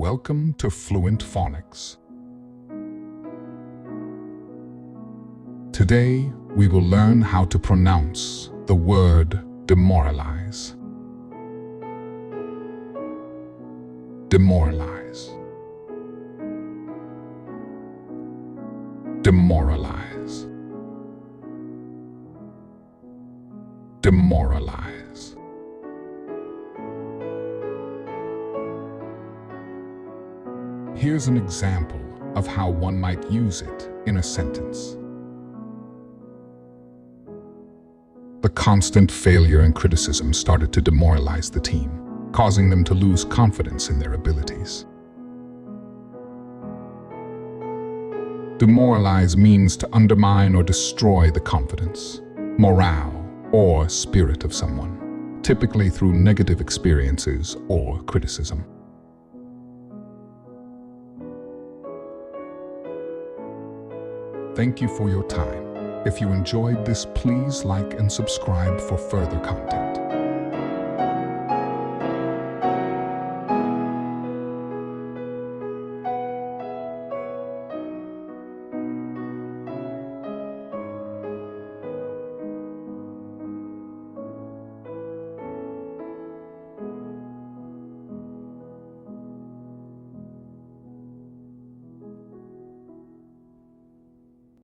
Welcome to Fluent Phonics. Today, we will learn how to pronounce the word demoralize. Demoralize. Demoralize. Demoralize. Here's an example of how one might use it in a sentence. The constant failure and criticism started to demoralize the team, causing them to lose confidence in their abilities. Demoralize means to undermine or destroy the confidence, morale, or spirit of someone, typically through negative experiences or criticism. Thank you for your time. If you enjoyed this, please like and subscribe for further content.